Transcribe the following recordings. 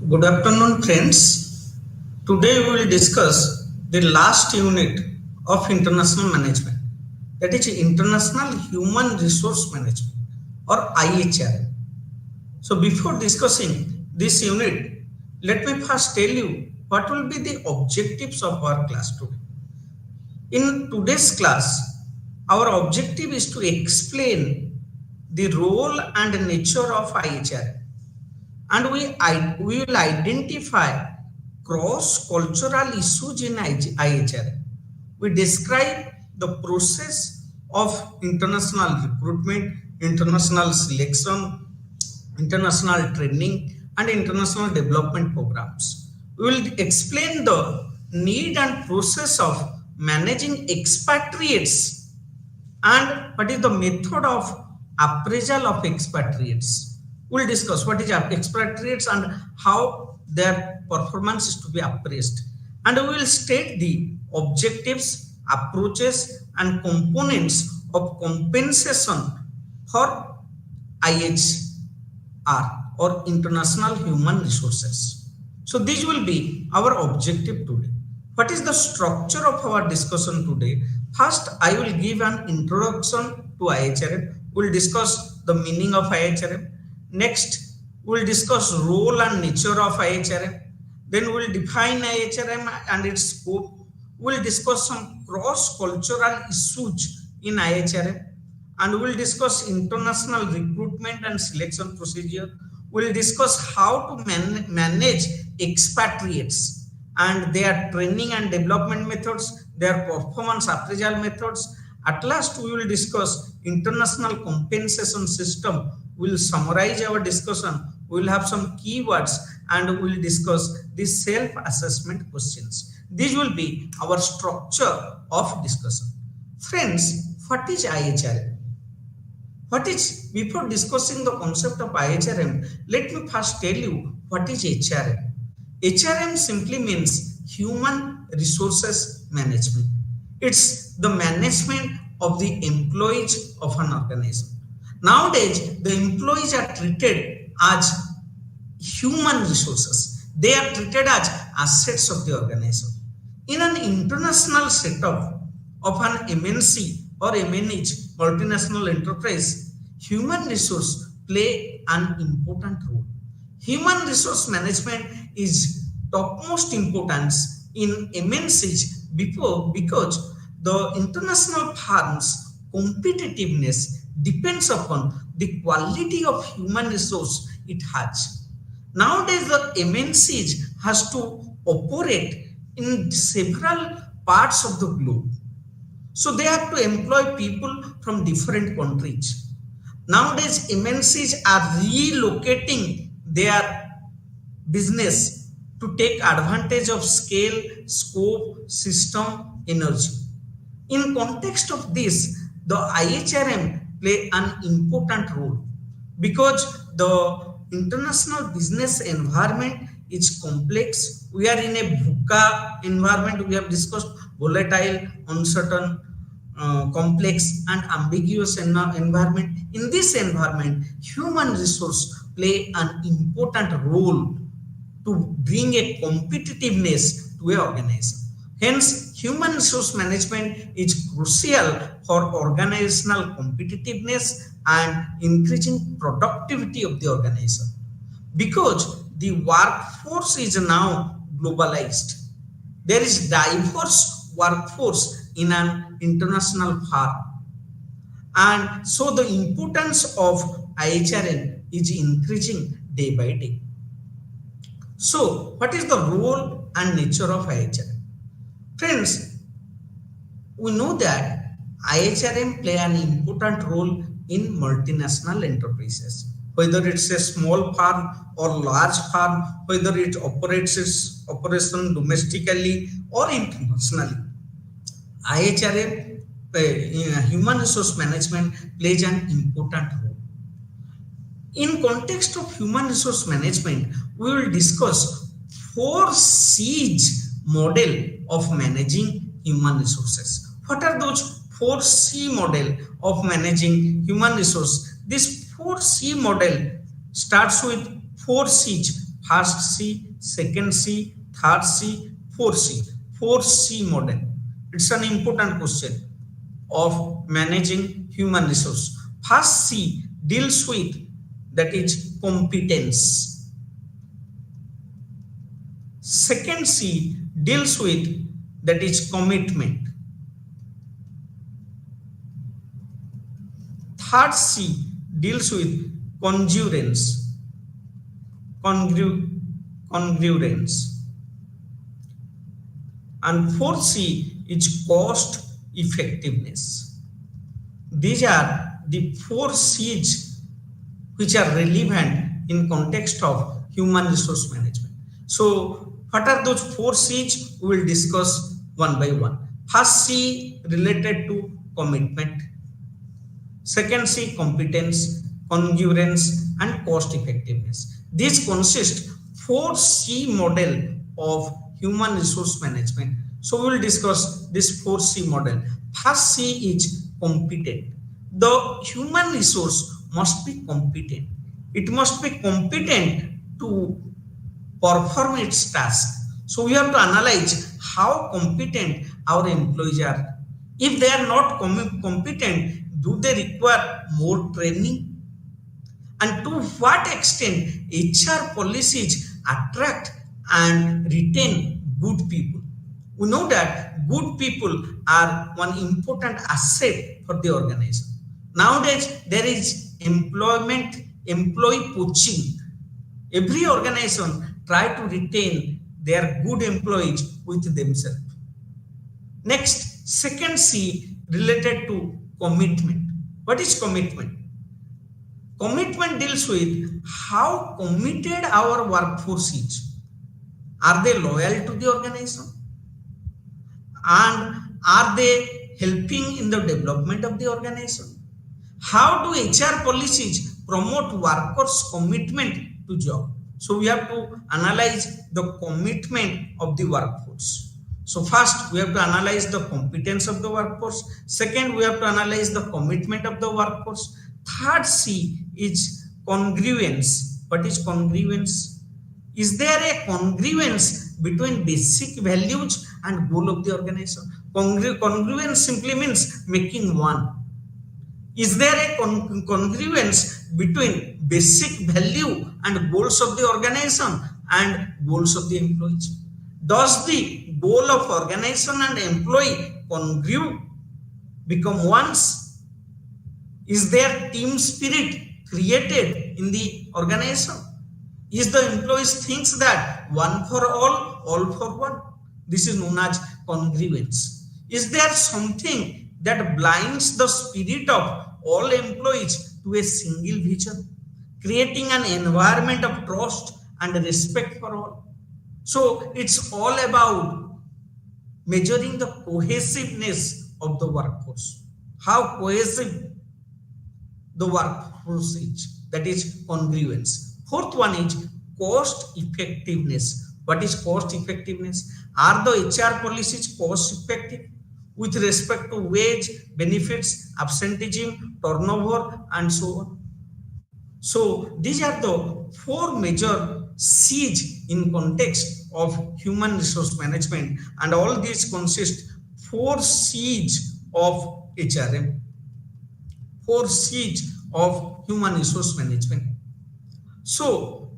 Good afternoon, friends. Today we will discuss the last unit of international management, that is International Human Resource Management or IHR. So, before discussing this unit, let me first tell you what will be the objectives of our class today. In today's class, our objective is to explain the role and nature of IHR, and we will identify cross-cultural issues in IHR. We describe the process of international recruitment, international selection, international training, and international development programs. We will explain the need and process of managing expatriates and what is the method of appraisal of expatriates. We'll discuss what is expatriates and how their performance is to be appraised. And we will state the objectives, approaches, and components of compensation for IHR or International Human Resources. So these will be our objective today. What is the structure of our discussion today? First, I will give an introduction to IHRM. We'll discuss the meaning of IHRM. Next, we'll discuss role and nature of IHRM. Then we'll define IHRM and its scope. We'll discuss some cross-cultural issues in IHRM. And we'll discuss international recruitment and selection procedure. We'll discuss how to manage expatriates and their training and development methods, their performance appraisal methods. At last, we will discuss international compensation system. We will summarize our discussion. We will have some keywords and we will discuss the self-assessment questions. These will be our structure of discussion. Friends, what is IHRM? Before discussing the concept of IHRM, let me first tell you what is HRM. HRM simply means Human Resources Management. It's the management of the employees of an organization. Nowadays, the employees are treated as human resources. They are treated as assets of the organization. In an international setup of an MNC or MNH, multinational enterprise, human resource play an important role. Human resource management is topmost importance in MNCs because the international firms' competitiveness depends upon the quality of human resource it has. Nowadays, the MNCs has to operate in several parts of the globe. So they have to employ people from different countries. Nowadays, MNCs are relocating their business to take advantage of scale, scope, system, energy. In context of this, the IHRM play an important role because the international business environment is complex. We are in a VUCA environment. We have discussed volatile, uncertain, complex and ambiguous environment. In this environment, human resource play an important role to bring a competitiveness to an organization. Hence, human resource management is crucial for organizational competitiveness and increasing productivity of the organization. Because the workforce is now globalized. There is diverse workforce in an international firm. And so the importance of IHRM is increasing day by day. So, what is the role and nature of IHRM? Friends, we know that IHRM play an important role in multinational enterprises. Whether it's a small firm or large firm, whether it operates its operation domestically or internationally, IHRM, human resource management, plays an important role. In context of human resource management, we will discuss 4 C's model of managing human resources. What are those 4C model of managing human resource? This 4C model starts with 4 C's. First C, second C, third C, fourth C. 4C model. It's an important question of managing human resource. First C deals with, that is, competence. Second C deals with, that is, commitment. Third C deals with congruence. Congruence. And fourth C is cost effectiveness. These are the 4 C's which are relevant in context of human resource management. So what are those 4 C's? We will discuss one by one. First C related to commitment. Second C, competence, congruence, and cost effectiveness. These consist 4 C model of human resource management. So we will discuss this 4 C model. First C is competent. The human resource must be competent. It must be competent to perform its task. So we have to analyze how competent our employees are. If they are not competent, do they require more training? And to what extent HR policies attract and retain good people? We know that good people are one important asset for the organization. Nowadays, there is employee poaching. Every organization try to retain their good employees with themselves. Next, second C related to commitment. What is commitment? Commitment deals with how committed our workforce is. Are they loyal to the organization? And are they helping in the development of the organization? How do HR policies promote workers' commitment to job? So we have to analyze the commitment of the workforce. So first, we have to analyze the competence of the workforce. Second, we have to analyze the commitment of the workforce. Third C is congruence. What is congruence? Is there a congruence between basic values and goal of the organization? Congruence simply means making one. Is there a congruence between basic value and goals of the organization and goals of the employees? Does the goal of organization and employee congrue, become ones? Is there team spirit created in the organization? Is the employees thinks that one for all for one? This is known as congruence. Is there something that blinds the spirit of all employees to a single vision, creating an environment of trust and respect for all? So it's all about measuring the cohesiveness of the workforce. How cohesive the workforce is, that is congruence. Fourth one is cost effectiveness. What is cost effectiveness? Are the HR policies cost effective with respect to wage, benefits, absenteeism, turnover, and so on? So these are the 4 major C's in context of human resource management, and all these consist 4 C's of HRM, 4 C's of human resource management. So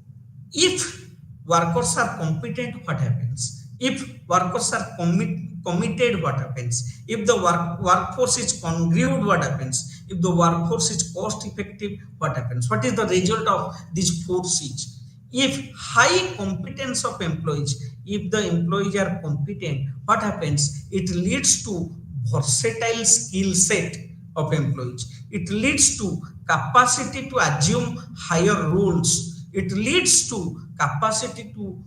if workers are competent, what happens? If workers are committed, what happens? If the workforce is congruent, what happens? If the workforce is cost effective, what happens? What is the result of these 4 C's? If high competence of employees, if the employees are competent, what happens? It leads to versatile skill set of employees. It leads to capacity to assume higher roles. It leads to capacity to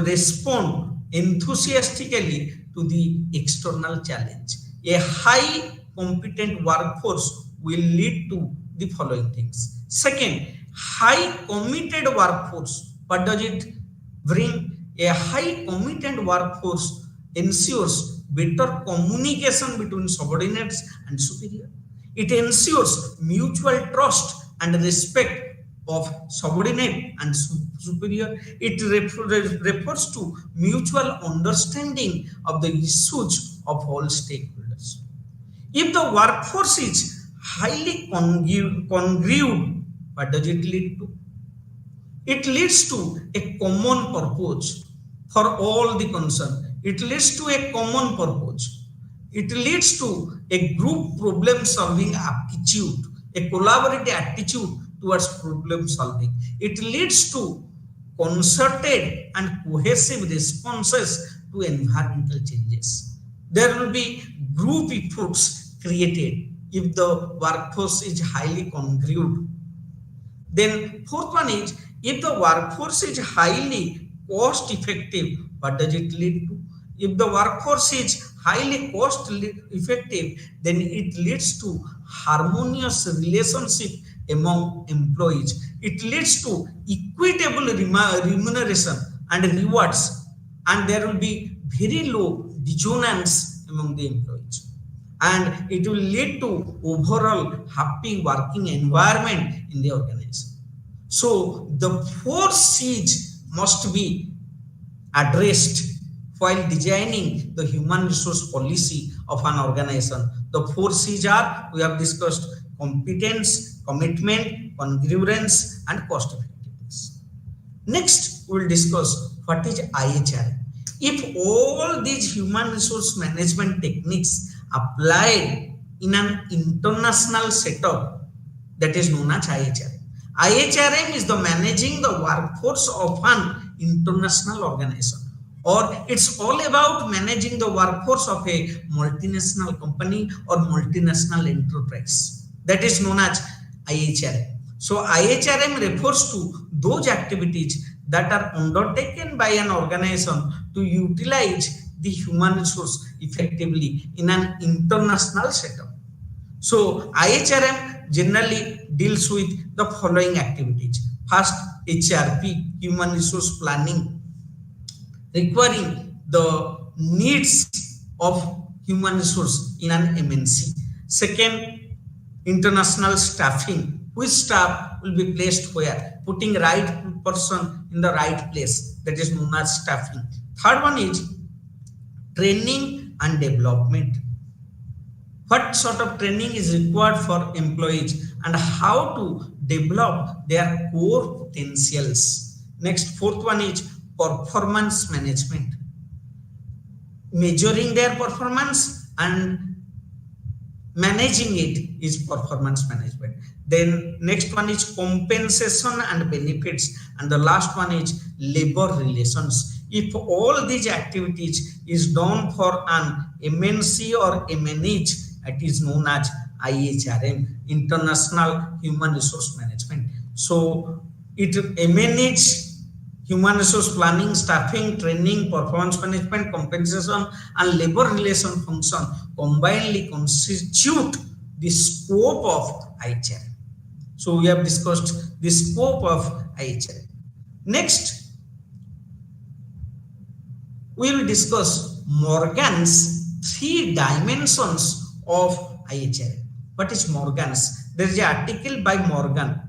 respond enthusiastically to the external challenge. A high competent workforce will lead to the following things. Second, high committed workforce. What does it bring? A high committed workforce ensures better communication between subordinates and superior. It ensures mutual trust and respect of subordinate and superior. It refers to mutual understanding of the issues of all stakeholders. If the workforce is highly congruent, what does it lead to? It leads to a common purpose for all the concerned. It leads to a common purpose. It leads to a group problem solving aptitude, a collaborative attitude towards problem solving. It leads to concerted and cohesive responses to environmental changes. There will be group efforts created if the workforce is highly congruent. Then fourth one is, if the workforce is highly cost effective, what does it lead to? If the workforce is highly cost effective, then it leads to harmonious relationship among employees. It leads to equitable remuneration and rewards, and there will be very low dissonance among the employees, and it will lead to overall happy working environment in the organization. So the four C's must be addressed while designing the human resource policy of an organization. The four C's are, we have discussed, competence, commitment, congruence, and cost effectiveness. Next, we will discuss what is IHR. If all these human resource management techniques applied in an international setup, that is known as IHR. IHRM is the managing the workforce of an international organization, or it's all about managing the workforce of a multinational company or multinational enterprise. That is known as IHRM. So IHRM refers to those activities that are undertaken by an organization to utilize the human resource effectively in an international setup. So IHRM generally deals with the following activities. First, HRP, human resource planning, requiring the needs of human resource in an MNC. Second, international staffing, which staff will be placed where, putting right person in the right place, that is known as staffing. Third one is training and development. What sort of training is required for employees and how to develop their core potentials. Next, fourth one is performance management, measuring their performance and managing it is performance management. Then next one is compensation and benefits, and the last one is labor relations. If all these activities is done for an MNC or MNH, it is known as IHRM, International Human Resource Management. So it MNH, human resource planning, staffing, training, performance management, compensation, and labor relation function combinedly constitute the scope of IHRM. So we have discussed the scope of IHRM. Next, we will discuss Morgan's three dimensions of IHRM. What is Morgan's? There is an article by Morgan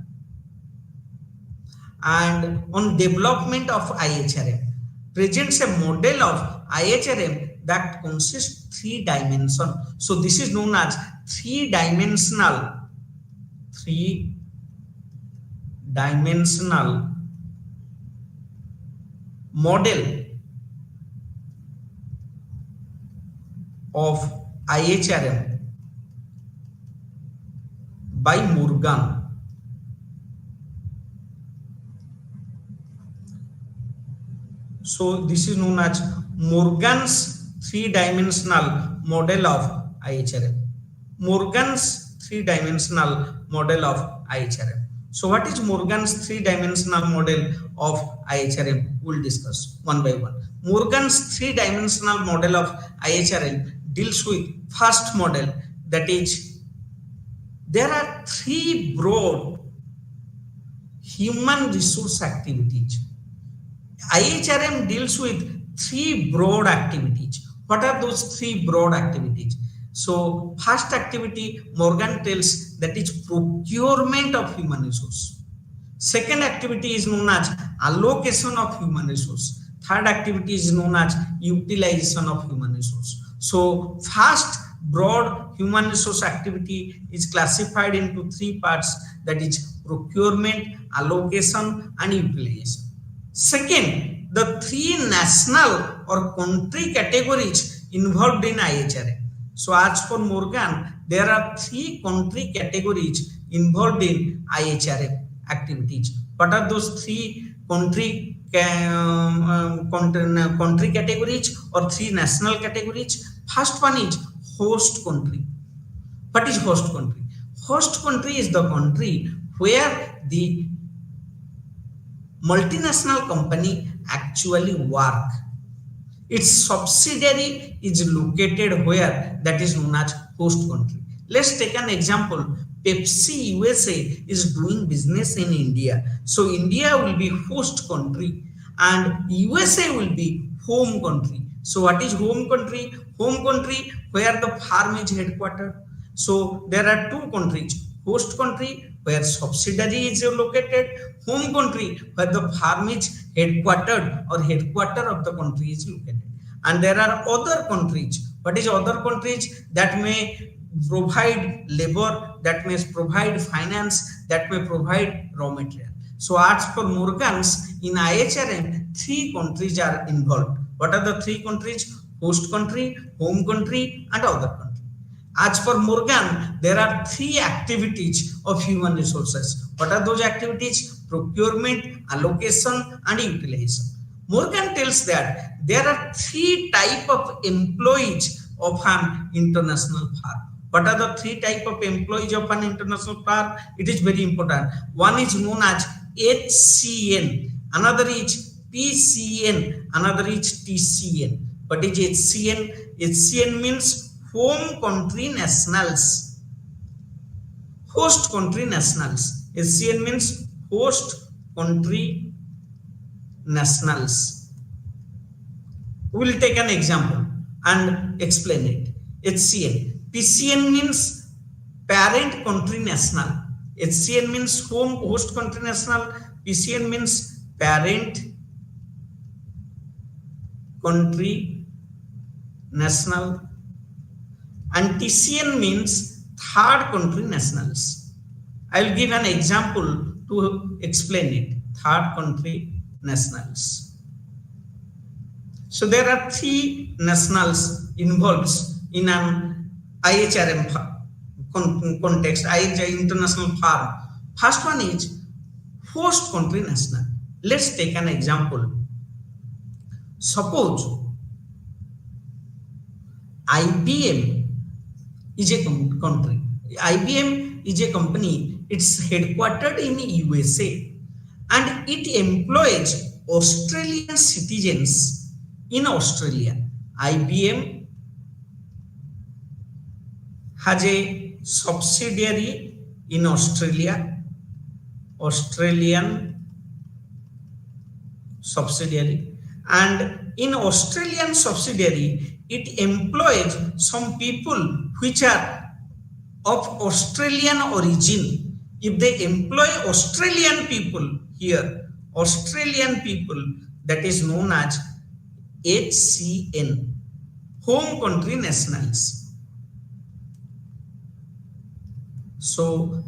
and on development of IHRM presents a model of IHRM that consists three dimensions. So this is known as three-dimensional model of IHRM by Morgan. So this is known as Morgan's three-dimensional model of IHRM. Morgan's three-dimensional model of IHRM. So what is Morgan's three-dimensional model of IHRM? We'll discuss one by one. Morgan's three-dimensional model of IHRM deals with first model, that is, there are three broad human resource activities. IHRM deals with three broad activities. What are those three broad activities? So first activity, Morgan tells, that is procurement of human resource. Second activity is known as allocation of human resource. Third activity is known as utilization of human resource. So first broad human resource activity is classified into three parts, that is procurement, allocation and utilization. Second, the three national or country categories involved in IHRA. So as per Morgan, there are three country categories involved in IHRA activities. What are those three country country categories or three national categories? First one is host country. What is host country? Host country is the country where the multinational company actually work. Its subsidiary is located where, that is known as host country. Let's take an example. Pepsi USA is doing business in India. So India will be host country and USA will be home country. So what is home country? Home country where the firm is headquartered. So there are two countries, host country where subsidiary is located, home country where the firm is headquartered or headquarter of the country is located. And there are other countries. What is other countries? That may provide labor, that may provide finance, that may provide raw material. So as per Morgan's, in IHRM, three countries are involved. What are the three countries? Host country, home country and other country. As per Morgan, there are three activities of human resources. What are those activities? Procurement, allocation and utilization. Morgan tells that there are three types of employees of an international firm. What are the three types of employees of an international firm? It is very important. One is known as HCN, another is PCN, another is TCN. What is HCN? HCN means home country nationals, host country nationals. HCN means host country nationals. We will take an example and explain it. HCN. PCN means parent country national. HCN means home host country national. PCN means parent country national. And TCN means third country nationals. I will give an example to explain it. Third country nationals. So there are three nationals involved in an IHRM context, IHRM international firm. First one is host country national. Let's take an example. Suppose IBM is a country. IBM is a company. It's headquartered in USA and it employs Australian citizens in Australia. IBM has a subsidiary in Australia, Australian subsidiary, and in Australian subsidiary it employs some people which are of Australian origin. If they employ Australian people here, Australian people, that is known as HCN, home country nationals. So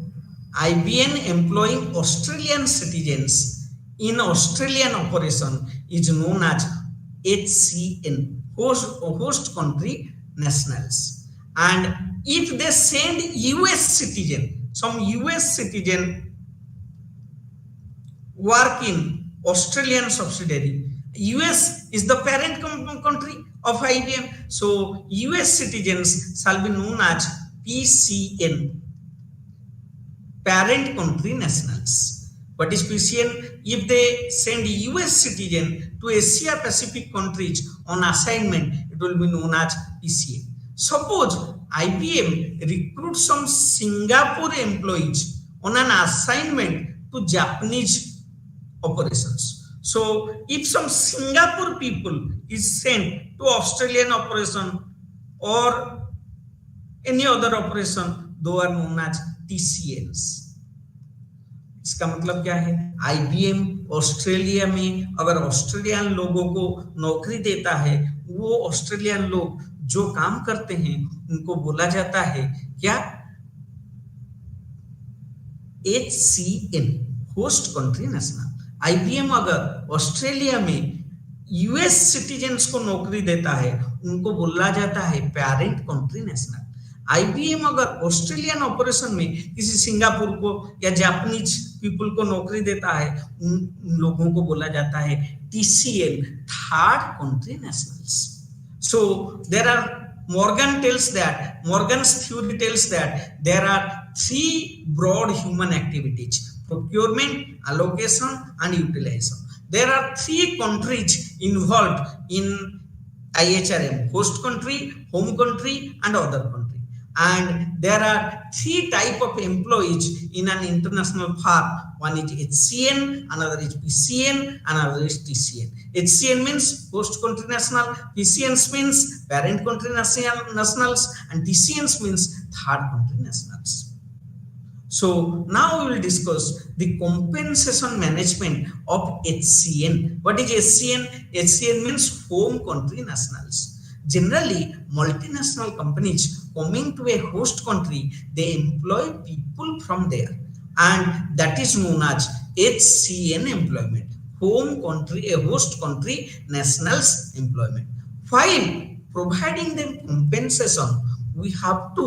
IBM employing Australian citizens in Australian operation is known as HCN, host country nationals. And if they send US citizen, some US citizen work in Australian subsidiary, US is the parent country of IBM, so US citizens shall be known as PCN, parent country nationals. What is PCN? If they send US citizen to Asia Pacific countries on assignment, it will be known as PCN. Suppose IBM recruits some Singapore employees on an assignment to Japanese operations. So if some Singapore people is sent to Australian operation or any other operation, they are known as TCNs. इसका मतलब क्या है? IBM Australia में अगर Australian लोगों को नौकरी देता है, वो ऑस्ट्रेलियन लोग जो काम करते हैं उनको बोला जाता है क्या? HCN, host country national. IBM अगर ऑस्ट्रेलिया में यूएस सिटीजन्स को नौकरी देता है, उनको बोला जाता है पेरेंट कंट्री नेशनल। आईबीएम अगर ऑस्ट्रेलियन ऑपरेशन में किसी सिंगापुर को या जापानीज पीपल को नौकरी देता है, उन लोगों को बोला जाता है TCN, third country nationals. So there are Morgan's theory tells that there are three broad human activities: procurement, allocation, and utilization. There are three countries involved in IHRM: host country, home country, and other country. And there are three type of employees in an international firm. One is HCN, another is PCN, another is TCN. HCN means host country national, PCNs means parent country nationals, and TCNs means third country nationals. So now we will discuss the compensation management of HCN. What is HCN? HCN means home country nationals. Generally, multinational companies coming to a host country, they employ people from there, and that is known as HCN employment, home country, a host country nationals employment. While providing them compensation, we have to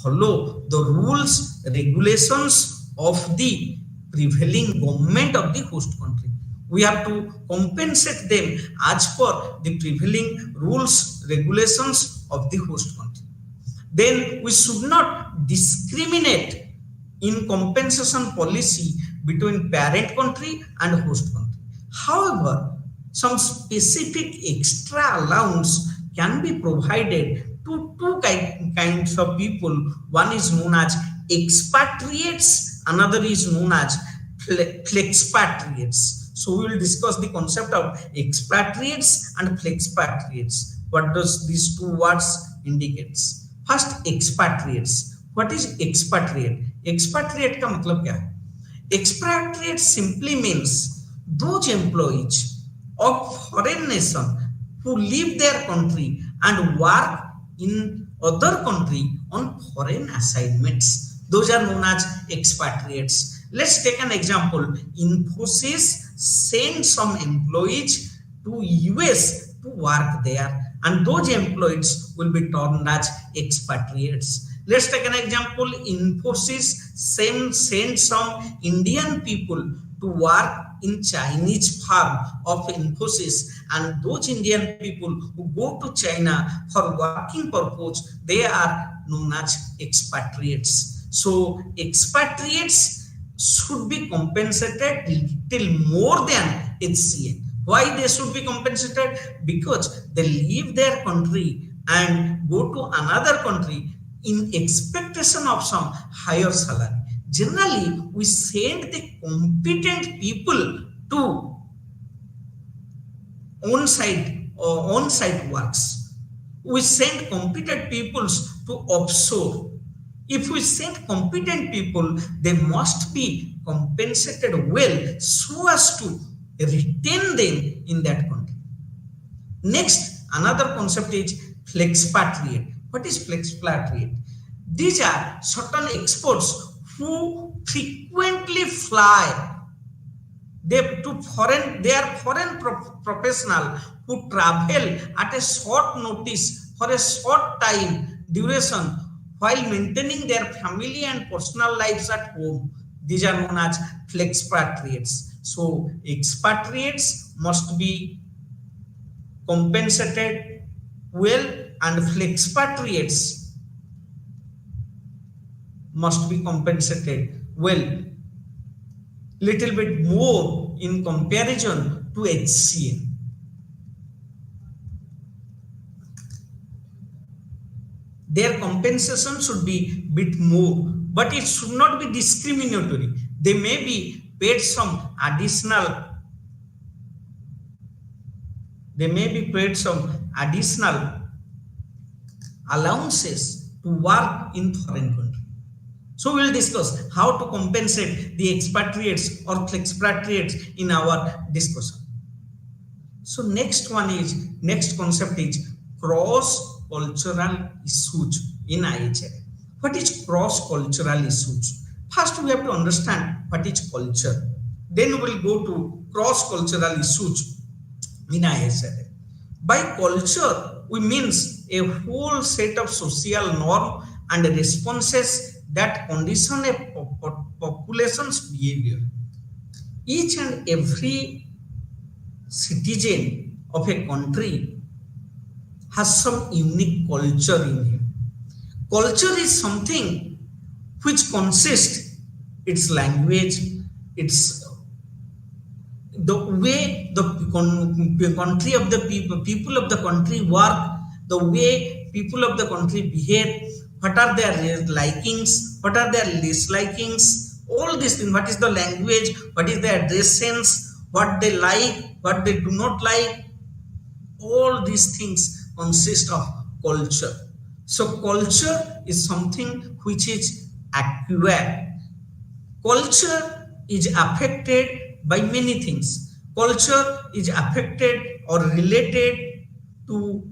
follow the rules, regulations of the prevailing government of the host country. We have to compensate them as per the prevailing rules, regulations of the host country. Then we should not discriminate in compensation policy between parent country and host country. However, some specific extra allowance can be provided to two kinds of people. One is known as expatriates, another is known as flexpatriates. So we will discuss the concept of expatriates and flexpatriates. What does these two words indicates? First, expatriates. What is expatriate? Expatriate का मतलब क्या है? Expatriate simply means those employees of foreign nation who leave their country and work in other country on foreign assignments. Those are known as expatriates. Let's take an example. Infosys send some employees to US to work there, and those employees will be termed as expatriates. Let's take an example. Infosys send some Indian people to work in Chinese firm of Infosys, and those Indian people who go to China for working purpose, they are known as expatriates. So expatriates should be compensated little more than HCN. Why they should be compensated? Because they leave their country and go to another country in expectation of some higher salary. Generally, we send the competent people to on-site works. We send competent people to offshore. If we send competent people, they must be compensated well so as to retain them in that country. Next, another concept is flexpatriate. What is flexpatriate? These are certain experts who frequently fly. They are foreign professional who travel at a short notice for a short time duration while maintaining their family and personal lives at home. These are known as flexpatriates. So expatriates must be compensated well, and flexpatriates must be compensated well, little bit more in comparison to HCN. Their compensation should be bit more, but it should not be discriminatory. They may be paid some additional allowances to work in foreign country. So we'll discuss how to compensate the expatriates or expatriates in our discussion. So next concept is cross cultural issues in IHR. What is cross cultural issues? First we have to understand what is culture. Then we'll go to cross cultural issues in IHR. By culture, we means a whole set of social norm and responses that condition a population's behavior. Each and every citizen of a country has some unique culture in him. Culture is something which consists its language, its the way the country of the people of the country work, the way people of the country behave, what are their likings, what are their dislikings, all these things. What is the language, what is their dress sense, what they like, what they do not like, all these things consist of culture. So culture is something which is acquired. Culture is affected by many things. Culture is affected or related to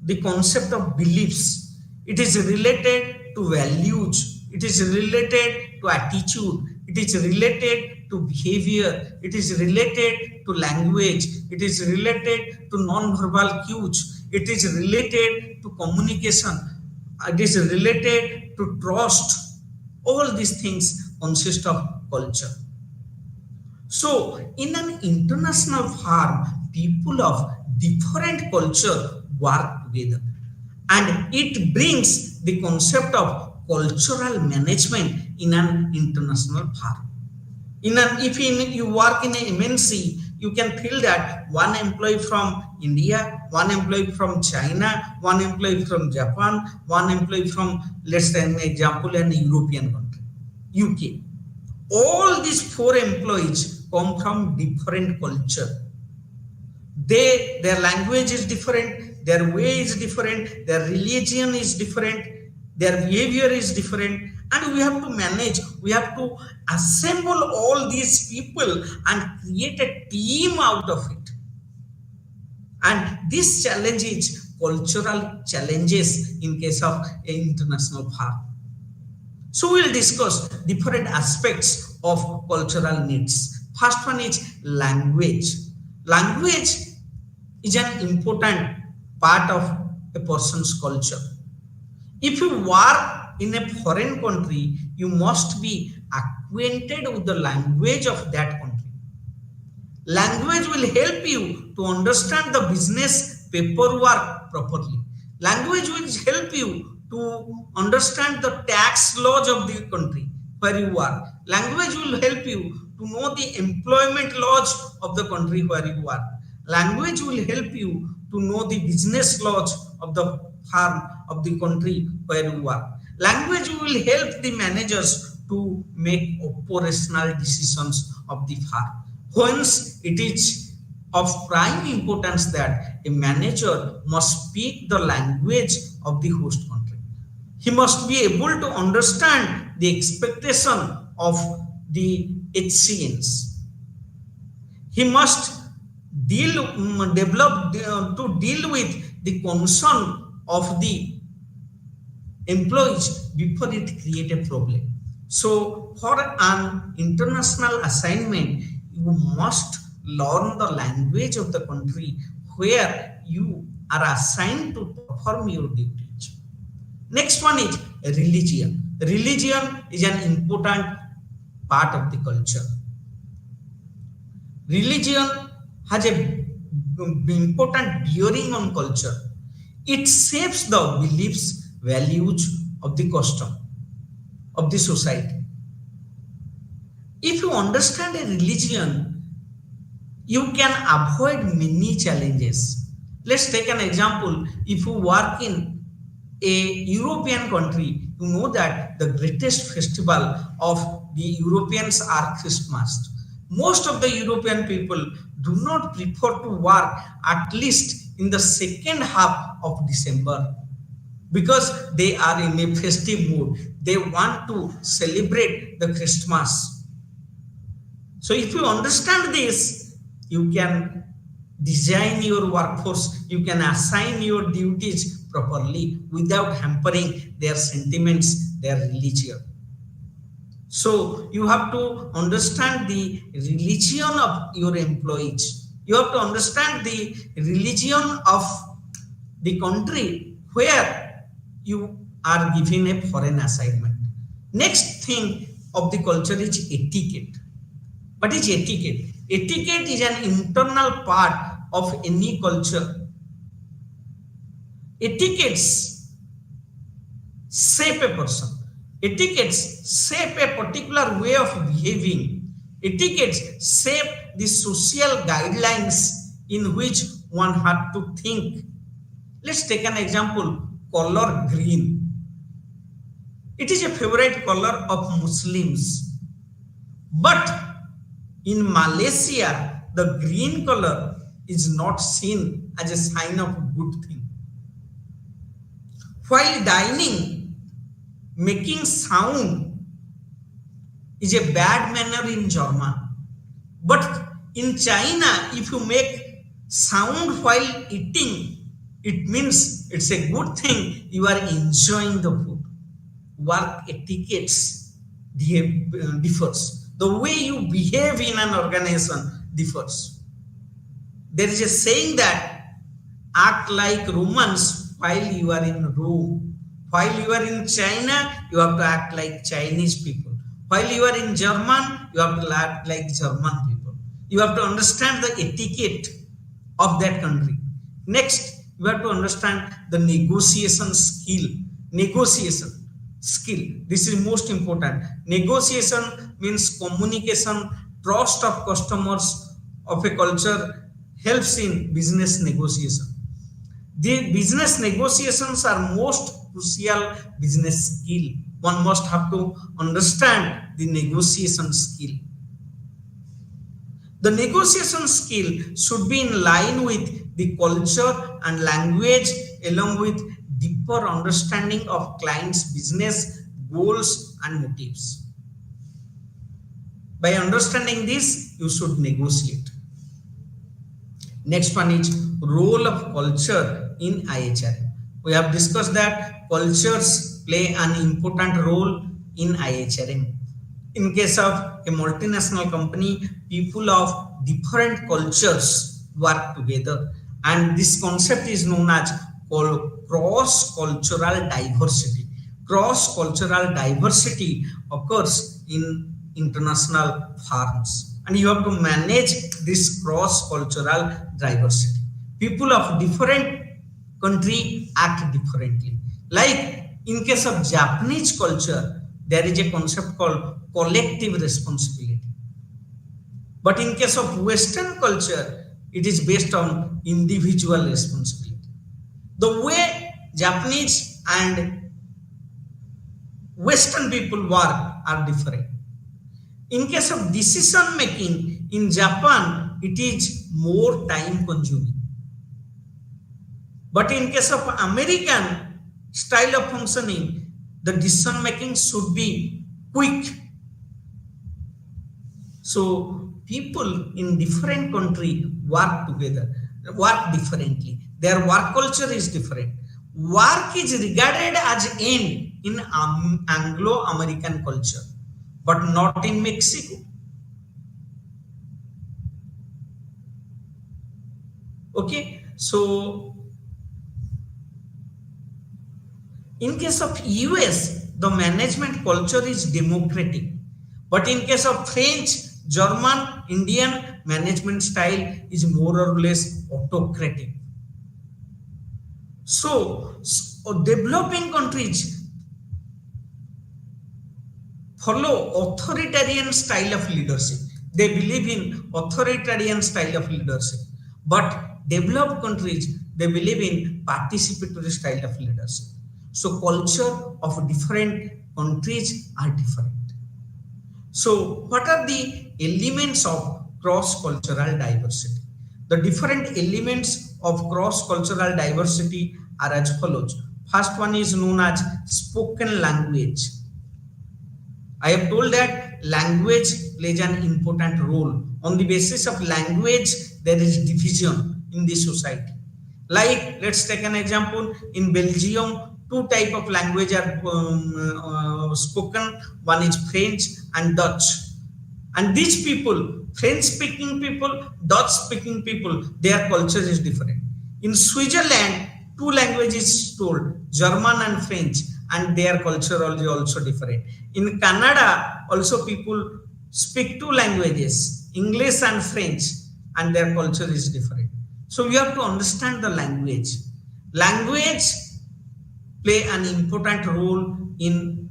the concept of beliefs. It is related to values. It is related to attitude. It is related to behavior. It is related to language. It is related to non-verbal cues. It is related to communication. It is related to trust. All these things consist of culture. So, in an international firm, people of different culture work together, and it brings the concept of cultural management in an international firm. If you work in a MNC, you can feel that one employee from India, one employee from China, one employee from Japan, one employee from, let's say an example, an European country, UK. All these four employees come from different culture. Their language is different, their way is different, their religion is different, their behavior is different, and we have to manage, we have to assemble all these people and create a team out of it. And this challenge is cultural challenges in case of an international firm. So we'll discuss different aspects of cultural needs. First one is language. Language is an important part of a person's culture. If you work in a foreign country, you must be acquainted with the language of that country. Language will help you to understand the business paperwork properly. Language will help you to understand the tax laws of the country where you are. Language will help you to know the employment laws of the country where you are. Language will help you to know the business laws of the firm of the country where you are. Language will help the managers to make operational decisions of the firm. Hence, it is of prime importance that a manager must speak the language of the host country. He must be able to understand the expectation of the HCNs. He must develop to deal with the concern of the employees before it create a problem. So for an international assignment, you must learn the language of the country where you are assigned to perform your duties. Next one is religion. Religion is an important part of the culture. Religion has a important bearing on culture. It shapes the beliefs, values of the custom of the society. If you understand a religion, you can avoid many challenges. Let's take an example. If you work in a European country, you know that the greatest festival of the Europeans are Christmas. Most of the European people do not prefer to work at least in the second half of December. because they are in a festive mood. They want to celebrate the Christmas. So if you understand this, you can design your workforce, you can assign your duties properly without hampering their sentiments, their religion. So you have to understand the religion of your employees. You have to understand the religion of the country where you are given a foreign assignment. Next thing of the culture is etiquette. What is etiquette? Etiquette is an internal part of any culture. Etiquettes shape a person. Etiquettes shape a particular way of behaving. Etiquettes shape the social guidelines in which one had to think. Let's take an example, color green. It is a favorite color of Muslims. But in Malaysia, the green color is not seen as a sign of good thing. While dining, making sound is a bad manner in German. But in China, if you make sound while eating, it means it's a good thing. You are enjoying the food. Work etiquettes differs. The way you behave in an organization differs. There is a saying that act like Romans while you are in Rome. While you are in China, you have to act like Chinese people. While you are in German, you have to act like German people. You have to understand the etiquette of that country. Next, you have to understand the negotiation skill. Negotiation skill. This is most important. Negotiation means communication, trust of customers of a culture helps in business negotiation. The business negotiations are most crucial business skill. One must have to understand the negotiation skill. The negotiation skill should be in line with the culture and language along with deeper understanding of client's business goals and motives. By understanding this, you should negotiate. Next one is role of culture in IHRM. We have discussed that cultures play an important role in IHRM. In case of a multinational company, people of different cultures work together, and this concept is known as cross-cultural diversity. Cross-cultural diversity occurs in international firms, and you have to manage this cross-cultural diversity. People of different country act differently. Like in case of Japanese culture, there is a concept called collective responsibility. But in case of Western culture, it is based on individual responsibility. The way Japanese and Western people work are different. In case of decision making in Japan, it is more time consuming. But in case of American style of functioning, the decision making should be quick. So people in different country work together, work differently. Their work culture is different. Work is regarded as end in Anglo-American culture, but not in Mexico. Okay, so in case of US, the management culture is democratic, but in case of French, German, Indian management style is more or less autocratic. So developing countries follow authoritarian style of leadership. They believe in authoritarian style of leadership. But developed countries, they believe in participatory style of leadership. So culture of different countries are different. So what are the elements of cross-cultural diversity? The different elements of cross-cultural diversity are as follows. First one is known as spoken language. I have told that language plays an important role. On the basis of language, there is division in the society. Like, let's take an example. In Belgium, two type of language are spoken. One is French and Dutch. And these people, French speaking people, Dutch speaking people, their culture is different. In Switzerland, two languages told, German and French, and their culture is also different. In Canada, also people speak two languages, English and French, and their culture is different. So we have to understand the language. Language play an important role in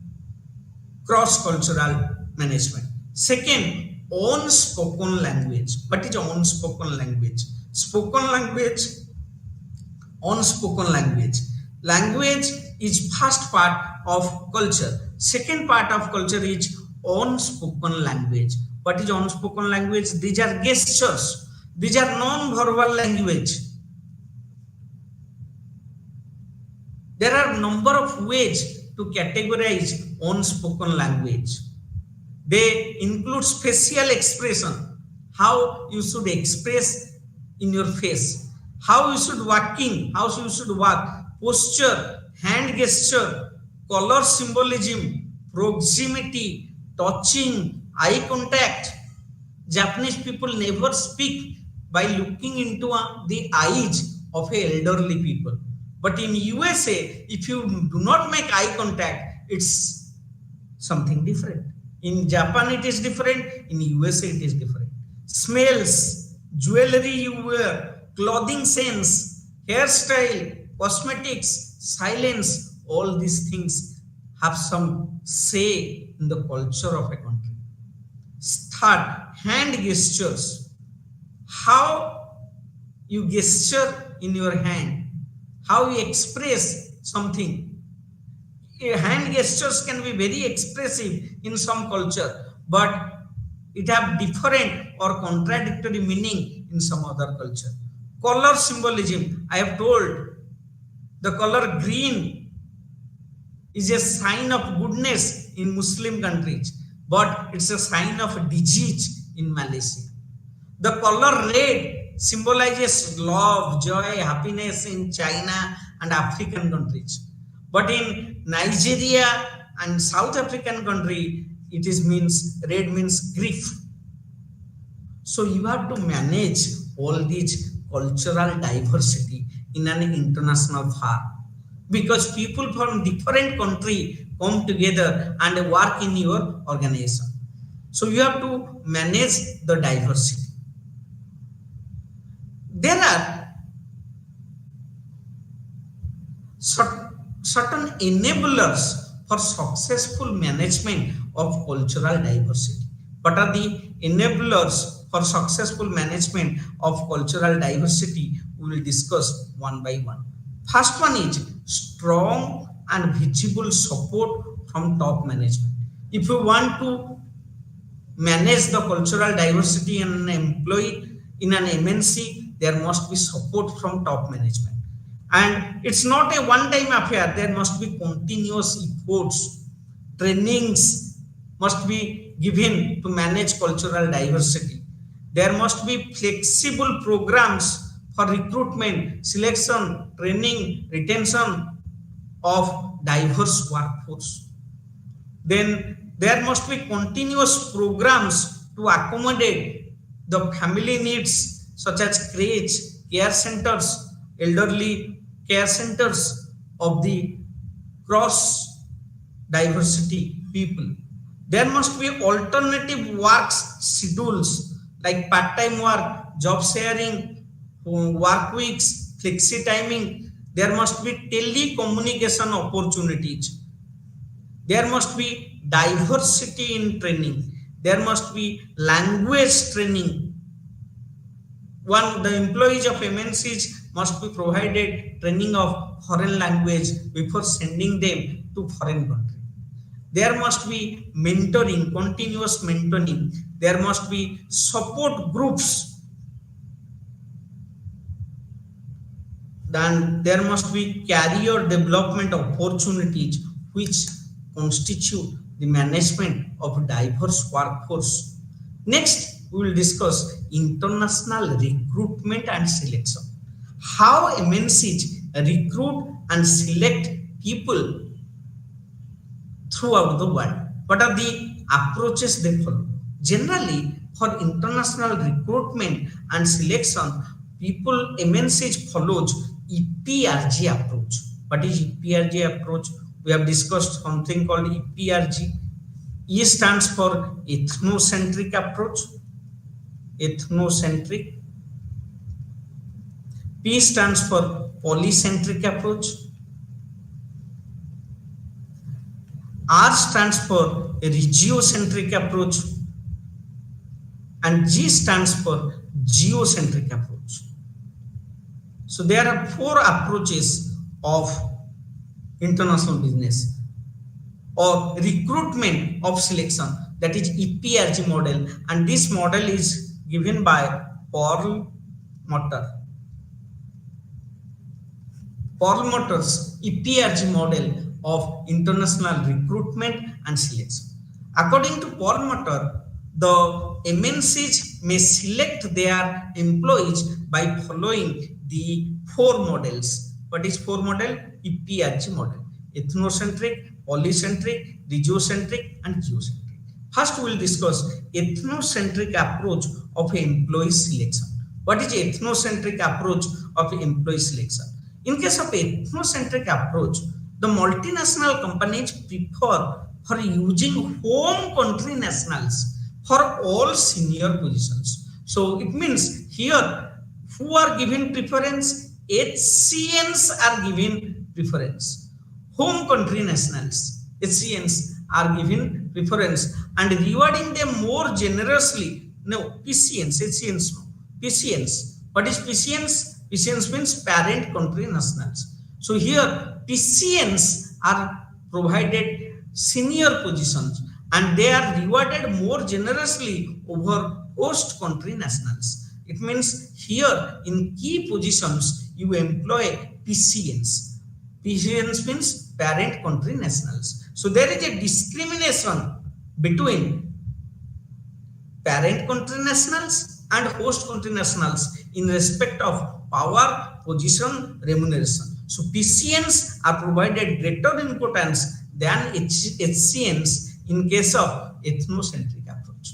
cross-cultural management. Second, unspoken language. What is unspoken language? Spoken language, unspoken language. Language is first part of culture. Second part of culture is unspoken language. What is unspoken language? These are gestures. These are non-verbal language. There are number of ways to categorize unspoken language. They include facial expression, how you should express in your face, how you should walking, how you should walk, posture, hand gesture, color symbolism, proximity, touching, eye contact. Japanese people never speak by looking into the eyes of elderly people. But in USA, if you do not make eye contact, it's something different. In Japan, it is different. In USA, it is different. Smells, jewelry you wear, clothing sense, hairstyle, cosmetics, silence, all these things have some say in the culture of a country. Third, hand gestures. How you gesture in your hand, how you express something. Hand gestures can be very expressive in some culture, but it have different or contradictory meaning in some other culture. Color symbolism, I have told, the color green is a sign of goodness in Muslim countries, but it's a sign of disease in Malaysia. The color red symbolizes love, joy, happiness in China and African countries. But in Nigeria and South African country, it is means red means grief. So you have to manage all these cultural diversity in an international forum, because people from different country come together and work in your organization. So you have to manage the diversity. There are certain enablers for successful management of cultural diversity. What are the enablers for successful management of cultural diversity? We will discuss one by one. First one is strong and visible support from top management. If you want to manage the cultural diversity in an employee in an MNC, there must be support from top management. And it's not a one-time affair. There must be continuous efforts. Trainings must be given to manage cultural diversity. There must be flexible programs for recruitment, selection, training, retention of diverse workforce. Then there must be continuous programs to accommodate the family needs such as crèche, care centers, elderly care centers of the cross diversity people. There must be alternative works schedules like part-time work, job sharing, work weeks, flexi timing. There must be telecommunication opportunities. There must be diversity in training. There must be language training. The employees of MNCs must be provided training of foreign language before sending them to foreign country. There must be mentoring, continuous mentoring. There must be support groups. then there must be career development opportunities which constitute the management of diverse workforce. Next, we will discuss international recruitment and selection. How MNCs recruit and select people throughout the world. What are the approaches they follow? Generally, for international recruitment and selection, people MNCs follows EPRG approach. What is EPRG approach? We have discussed something called EPRG. E stands for ethnocentric approach. Ethnocentric. P stands for polycentric approach. R stands for regiocentric approach, and G stands for geocentric approach. So there are four approaches of international business or recruitment of selection, that is EPRG model, and this model is given by Perlmutter. Perlmutter's EPRG model of international recruitment and selection. According to Perlmutter, the MNCs may select their employees by following the four models. What is four model? EPRG model: ethnocentric, polycentric, regiocentric, and geocentric. First, we will discuss ethnocentric approach of employee selection. What is ethnocentric approach of employee selection? In case of ethnocentric approach, the multinational companies prefer for using home country nationals for all senior positions. So it means here who are given preference? HCNs are given preference. Home country nationals, HCNs, are given preference and rewarding them more generously. No, PCNs, HCNs, no. PCNs. What is PCNs? PCNs means parent country nationals. So here PCNs are provided senior positions and they are rewarded more generously over host country nationals. It means here in key positions you employ PCNs. PCNs means parent country nationals. So there is a discrimination between parent country nationals and host country nationals in respect of power, position, remuneration. So PCNs are provided greater importance than HCNs in case of ethnocentric approach.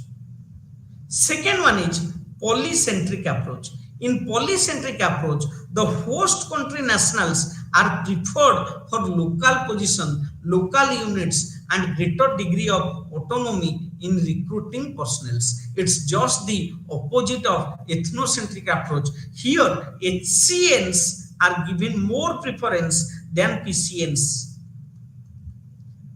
Second one is polycentric approach. In polycentric approach, the host country nationals are preferred for local position, local units, and greater degree of autonomy in recruiting personnel. It's just the opposite of ethnocentric approach. Here, HCNs are given more preference than PCNs.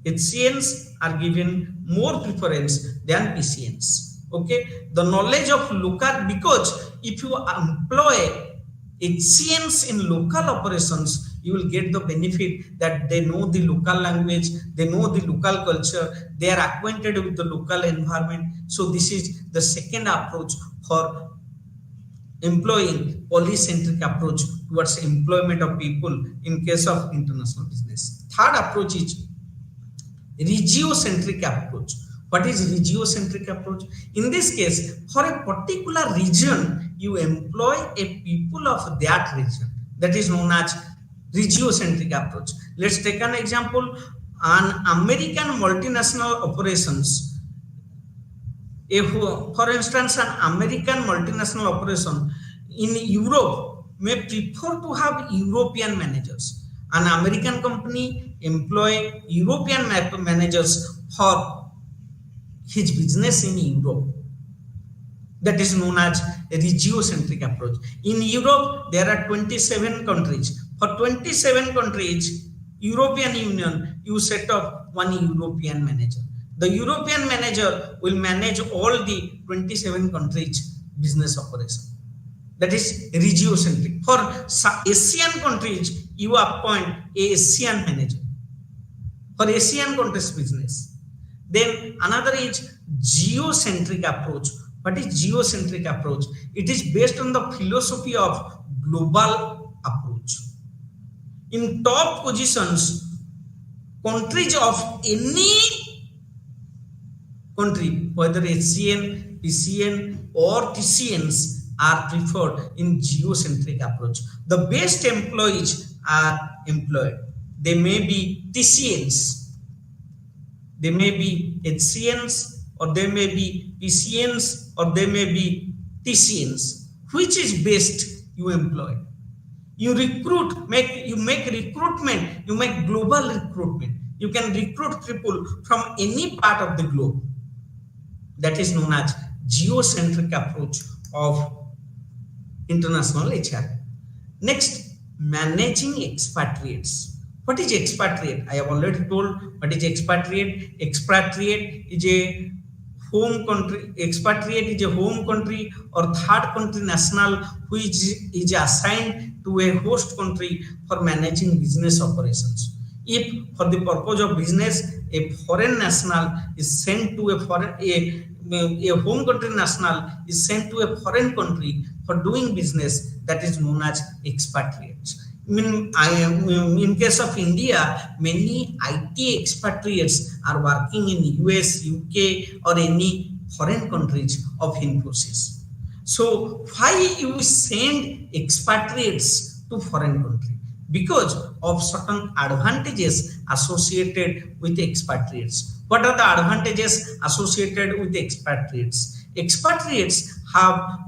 HCNs are given more preference than PCNs. Okay, the knowledge of local, because if you employ HCNs in local operations, you will get the benefit that they know the local language, they know the local culture, they are acquainted with the local environment. So this is the second approach for employing polycentric approach towards employment of people in case of international business. Third approach is regiocentric approach. What is regiocentric approach? In this case, for a particular region, you employ a people of that region. That is known as regiocentric approach. Let's take an example. An American multinational operations. If, for instance, an American multinational operation in Europe may prefer to have European managers. An American company employ European managers for his business in Europe. That is known as a regiocentric approach. In Europe, there are 27 countries. For 27 countries, European Union, you set up one European manager. The European manager will manage all the 27 countries business operation. That is regiocentric. For Asian countries, you appoint a Asian manager for Asian countries business. Then another is geocentric approach. What is geocentric approach? It is based on the philosophy of global approach. in top positions, countries of any country, whether HCN, PCN or TCNs are preferred in geocentric approach. The best employees are employed. They may be TCNs, they may be HCNs, or they may be PCNs, or they may be TCNs. Which is best you employ? You recruit, you make recruitment, you make global recruitment. You can recruit people from any part of the globe. That is known as geocentric approach of international HR. Next, managing expatriates. What is expatriate? I have already told what is expatriate. Expatriate is a home country. Expatriate is a home country or third country national which is assigned to a host country for managing business operations. If for the purpose of business a foreign national is sent to a home country national is sent to a foreign country for doing business, that is known as expatriates. In case of India, many IT expatriates are working in US, UK or any foreign countries of Infosys. So why you send expatriates to foreign country? Because of certain advantages associated with expatriates. What are the advantages associated with expatriates? Expatriates have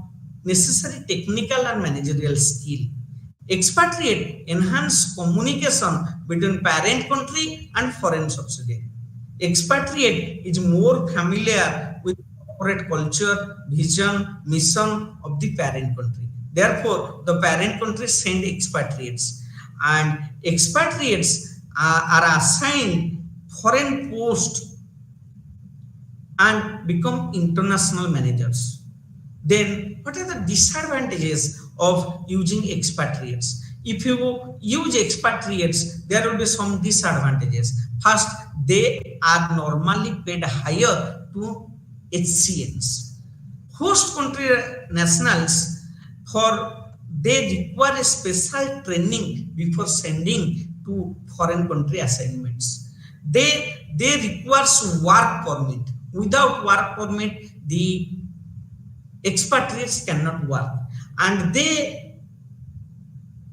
necessary technical and managerial skill. Expatriate enhance communication between parent country and foreign subsidiary. Expatriate is more familiar with corporate culture, vision, mission of the parent country. Therefore, the parent country send expatriates, and expatriates are assigned foreign post and become international managers. Then what are the disadvantages of using expatriates? If you use expatriates, there will be some disadvantages. First, they are normally paid higher to HCNs. Host country nationals, they require a special training before sending to foreign country assignments. They require work permit. Without work permit, the expatriates cannot work, and they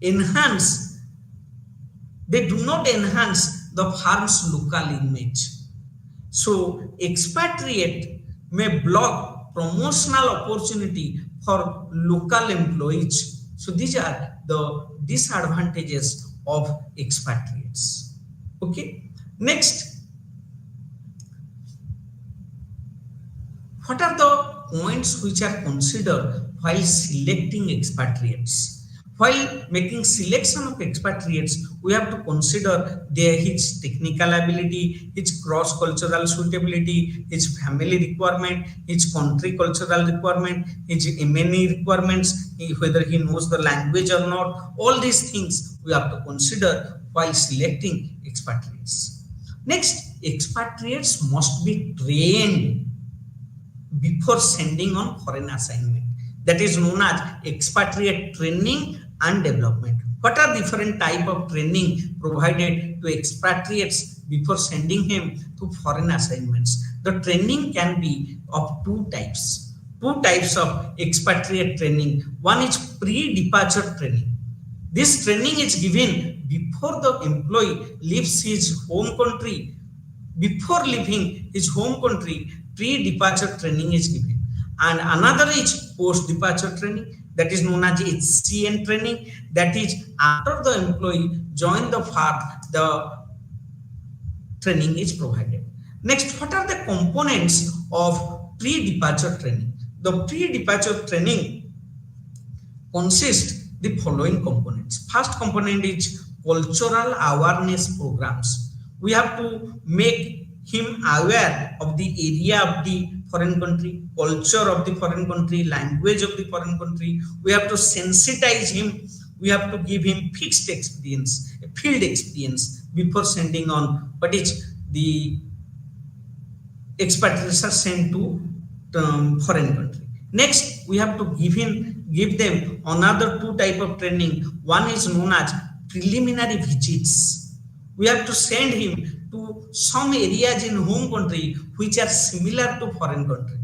do not enhance the firm's local image. So expatriate may block promotional opportunity for local employees. So these are the disadvantages of expatriates. Okay. Next, what are the points which are considered while selecting expatriates? While making selection of expatriates, we have to consider his technical ability, his cross-cultural suitability, his family requirement, his country cultural requirement, his M&E requirements, whether he knows the language or not. All these things we have to consider while selecting expatriates. Next, expatriates must be trained before sending on foreign assignment. That is known as expatriate training and development. What are different type of training provided to expatriates before sending him to foreign assignments? The training can be of two types. Two types of expatriate training. One is pre-departure training. This training is given before the employee leaves his home country. Before leaving his home country, pre-departure training is given. And another is post-departure training, that is known as HCN training. That is after the employee join the firm, the training is provided. Next, what are the components of pre-departure training? The pre-departure training consists the following components. First component is cultural awareness programs. We have to make him aware of the area of the foreign country, culture of the foreign country, language of the foreign country. We have to sensitize him. We have to give him fixed experience, field experience before sending on. What is the expatriates are sent to foreign country. Next, we have to give them another two type of training. One is known as preliminary visits. We have to send him to some areas in home country which are similar to foreign country.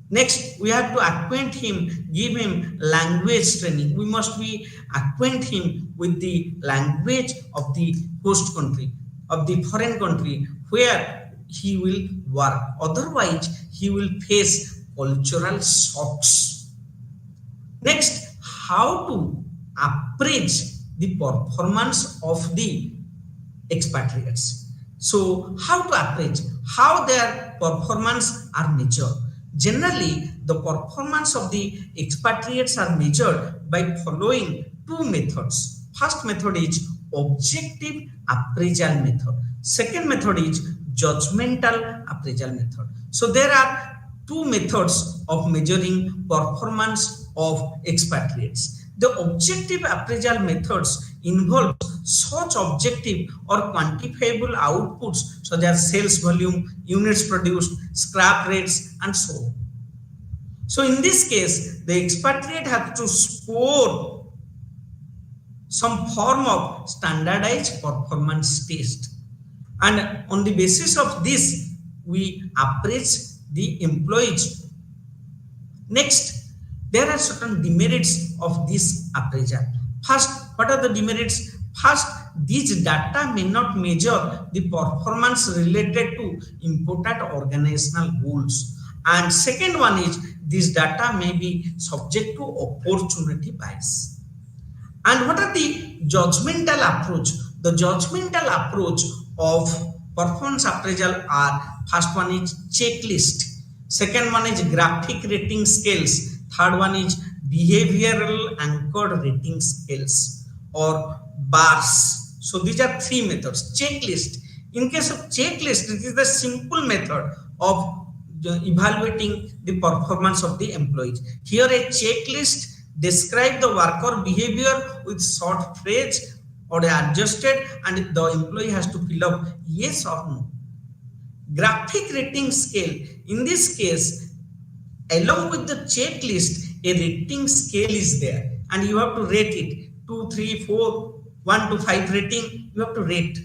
Next, we have to acquaint him, give him language training. We must be acquaint him with the language of the host country, of the foreign country where he will work. Otherwise, he will face cultural shocks. Next, how to appraise the performance of the expatriates. So, how to appraise? How their performance are measured? Generally, the performance of the expatriates are measured by following two methods. First method is objective appraisal method. Second method is judgmental appraisal method. So there are two methods of measuring performance of expatriates. The objective appraisal methods involve such objective or quantifiable outputs such as sales volume, units produced, scrap rates, and so on. So in this case, the expatriate has to score some form of standardized performance test. And on the basis of this, we appraise the employees. Next, there are certain demerits of this appraisal. First, what are the demerits? First, these data may not measure the performance related to important organizational goals. And second one is, this data may be subject to opportunity bias. And what are the judgmental approach? The judgmental approach of performance appraisal are, first one is checklist, second one is graphic rating scales, third one is behavioral anchored rating scales or bars. So these are three methods. Checklist. In case of checklist, it is the simple method of evaluating the performance of the employees. Here a checklist describe the worker behavior with short phrase or adjusted, and the employee has to fill up yes or no. Graphic rating scale. In this case, along with the checklist, a rating scale is there and you have to rate it 2, 3, 4, 1 to 5 rating, you have to rate.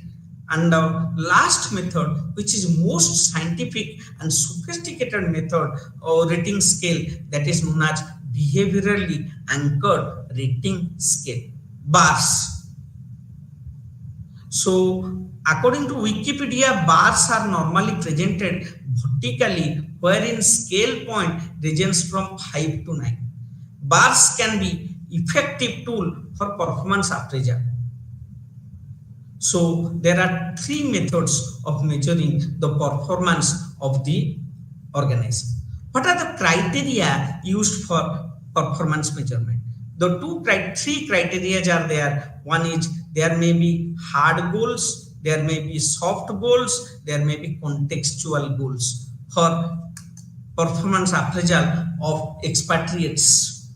And the last method, which is most scientific and sophisticated method or rating scale, that is known as behaviorally anchored rating scale, bars. So according to Wikipedia, bars are normally presented vertically, wherein scale point ranges from 5 to 9. Bars can be effective tool for performance appraisal. So there are three methods of measuring the performance of the organism. What are the criteria used for performance measurement? The three criteria are there. One is there may be hard goals, there may be soft goals, there may be contextual goals for performance appraisal of expatriates.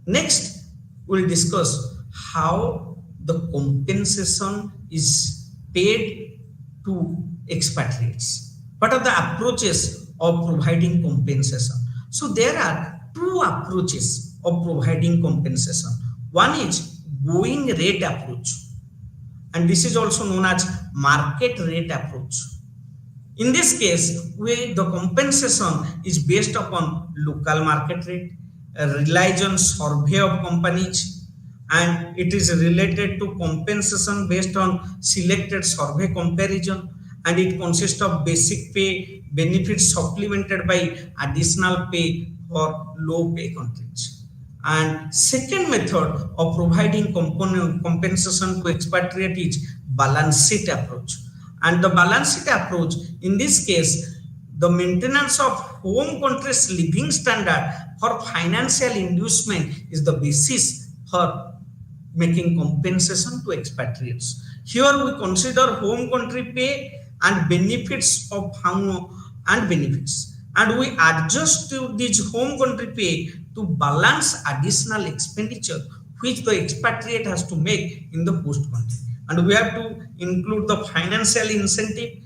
Next, we'll discuss how the compensation is paid to expatriates. What are the approaches of providing compensation? So there are two approaches of providing compensation. One is going rate approach, and this is also known as market rate approach. In this case, the compensation is based upon local market rate, relies on survey of companies, and it is related to compensation based on selected survey comparison, and it consists of basic pay, benefits supplemented by additional pay for low pay countries. And second method of providing compensation to expatriate is balance sheet approach. And the balance sheet approach, in this case, the maintenance of home country's living standard for financial inducement is the basis for making compensation to expatriates. Here we consider home country pay and benefits of benefits, and we adjust to this home country pay to balance additional expenditure which the expatriate has to make in the host country. And we have to include the financial incentive,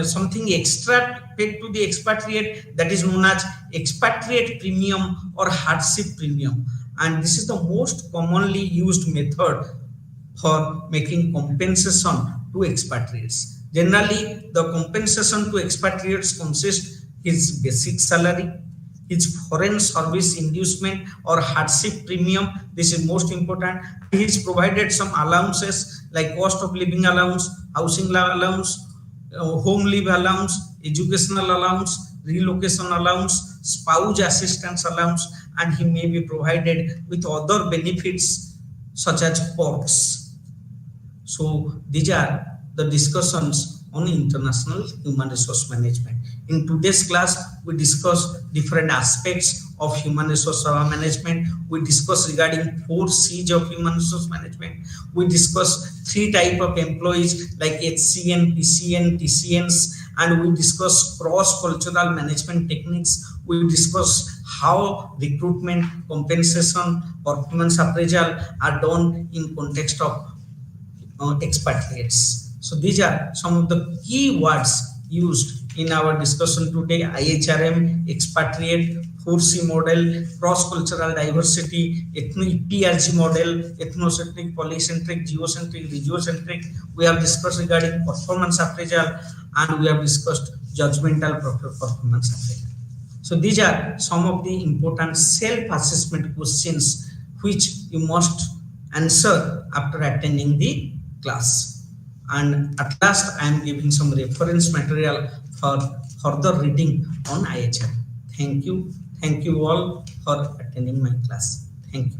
something extra paid to the expatriate, that is known as expatriate premium or hardship premium. and this is the most commonly used method for making compensation to expatriates. Generally, the compensation to expatriates consists his basic salary, his foreign service inducement or hardship premium. This is most important. He is provided some allowances like cost of living allowance, housing allowance, home leave allowance, educational allowance, relocation allowance, spouse assistance allowance, and he may be provided with other benefits such as perks. So these are the discussions on international human resource management. In today's class, we discuss different aspects of human resource management. We discuss regarding 4 C's of human resource management. We discuss 3 type of employees like HCN, PCN, TCNs, and we discuss cross-cultural management techniques. We discuss how recruitment, compensation, performance appraisal are done in context of expatriates. So these are some of the key words used in our discussion today: IHRM, expatriate, 4C model, cross-cultural diversity, PRG model, ethnocentric, polycentric, geocentric, regiocentric. We have discussed regarding performance appraisal, and we have discussed judgmental performance appraisal. So these are some of the important self-assessment questions which you must answer after attending the class. And at last, I am giving some reference material for further reading on IHR. Thank you. Thank you all for attending my class. Thank you.